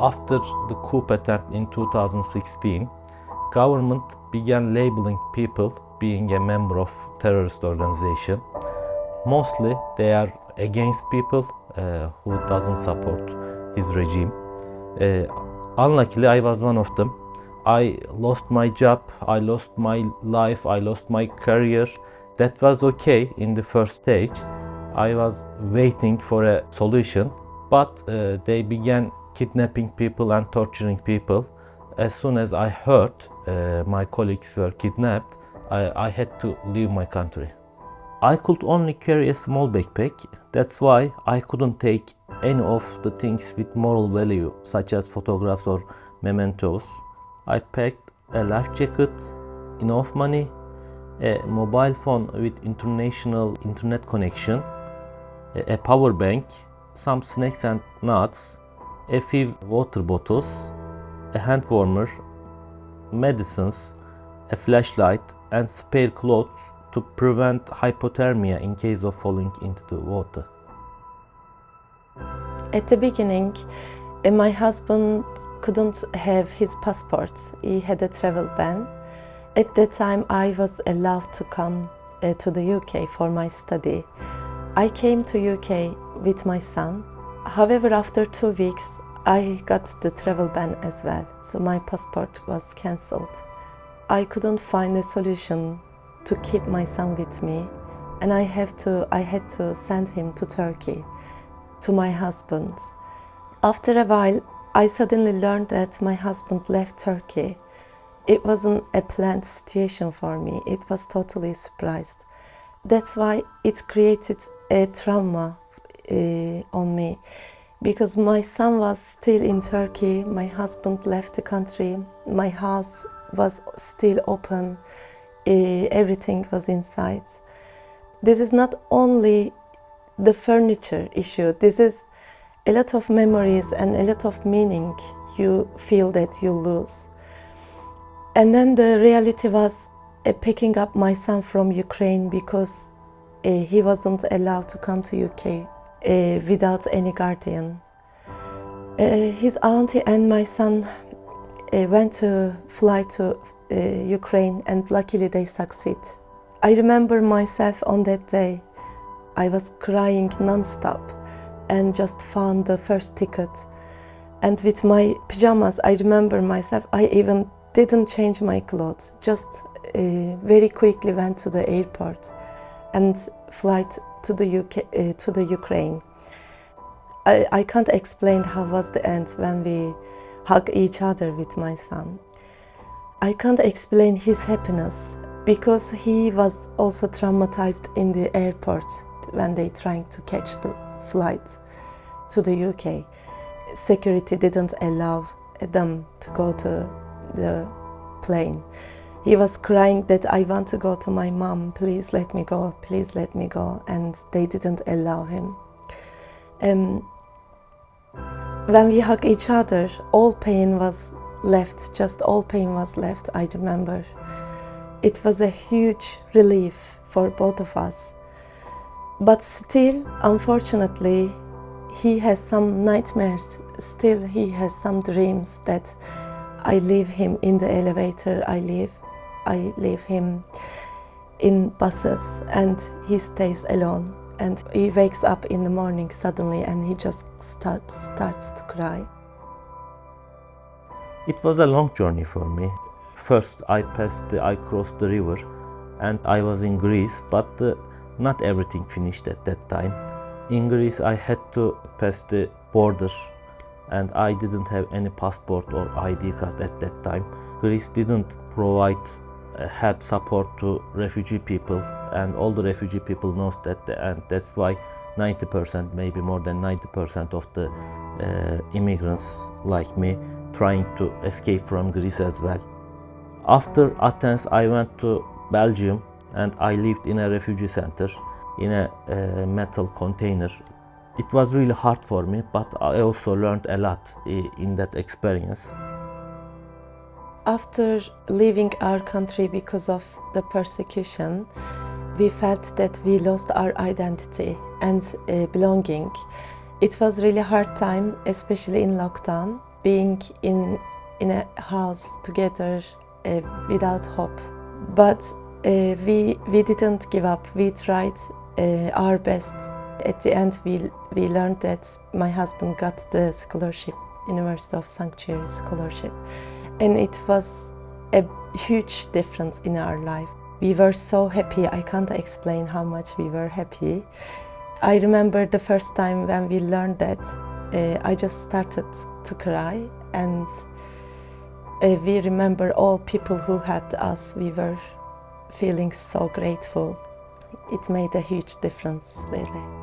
After the coup attempt in 2016, government began labeling people being a member of terrorist organization. Mostly they are against people who doesn't support his regime. Unluckily, I was one of them. I lost my job, I lost my life, I lost my career. That was okay in the first stage. I was waiting for a solution, but they began kidnapping people and torturing people. As soon as I heard my colleagues were kidnapped, I had to leave my country. I could only carry a small backpack. That's why I couldn't take any of the things with moral value, such as photographs or mementos. I packed a life jacket, enough money, a mobile phone with international internet connection, a power bank, some snacks and nuts, a few water bottles, a hand warmer, medicines, a flashlight, and spare clothes to prevent hypothermia in case of falling into the water. At the beginning, my husband couldn't have his passport. He had a travel ban. At that time, I was allowed to come to the UK for my study. I came to UK with my son. However, after 2 weeks, I got the travel ban as well, so my passport was cancelled. I couldn't find a solution to keep my son with me, and I had to send him to Turkey, to my husband. After a while, I suddenly learned that my husband left Turkey. It wasn't a planned situation for me. It was totally surprised. That's why it created a trauma on me, because my son was still in Turkey, my husband left the country, my house was still open, everything was inside. This is not only the furniture issue, this is a lot of memories and a lot of meaning you feel that you lose. And then the reality was picking up my son from Ukraine, because he wasn't allowed to come to UK without any guardian. His auntie and my son went to fly to Ukraine, and luckily they succeed. I remember myself on that day. I was crying non-stop and just found the first ticket. And with my pajamas, I remember myself, I even didn't change my clothes, just very quickly went to the airport and flight to the UK, to the Ukraine. I can't explain how was the end when we hug each other with my son. I can't explain his happiness, because he was also traumatized in the airport when they trying to catch the flight to the UK. Security didn't allow them to go to the plane. He was crying that I want to go to my mom, please let me go, please let me go, and they didn't allow him. When we hug each other, all pain was left, just all pain was left, I remember. It was a huge relief for both of us. But still, unfortunately, he has some nightmares, still he has some dreams that I leave him in the elevator, I leave him in buses, and he stays alone. And he wakes up in the morning suddenly and he just starts to cry. It was a long journey for me. First I crossed the river and I was in Greece, but not everything finished at that time. In Greece I had to pass the border and I didn't have any passport or ID card at that time. Greece didn't provide help support to refugee people, and all the refugee people knows that, and that's why 90%, maybe more than 90% of the immigrants like me trying to escape from Greece as well. After Athens, I went to Belgium and I lived in a refugee center in a metal container. It was really hard for me, but I also learned a lot in that experience. After leaving our country because of the persecution, we felt that we lost our identity and belonging. It was really hard time, especially in lockdown. being in a house together without hope. But we didn't give up. We tried our best. At the end, we learned that my husband got the scholarship, University of Sanctuary scholarship, and it was a huge difference in our life. We were so happy. I can't explain how much we were happy. I remember the first time when we learned that, I just started to cry, and we remember all people who helped us. We were feeling so grateful. It made a huge difference, really.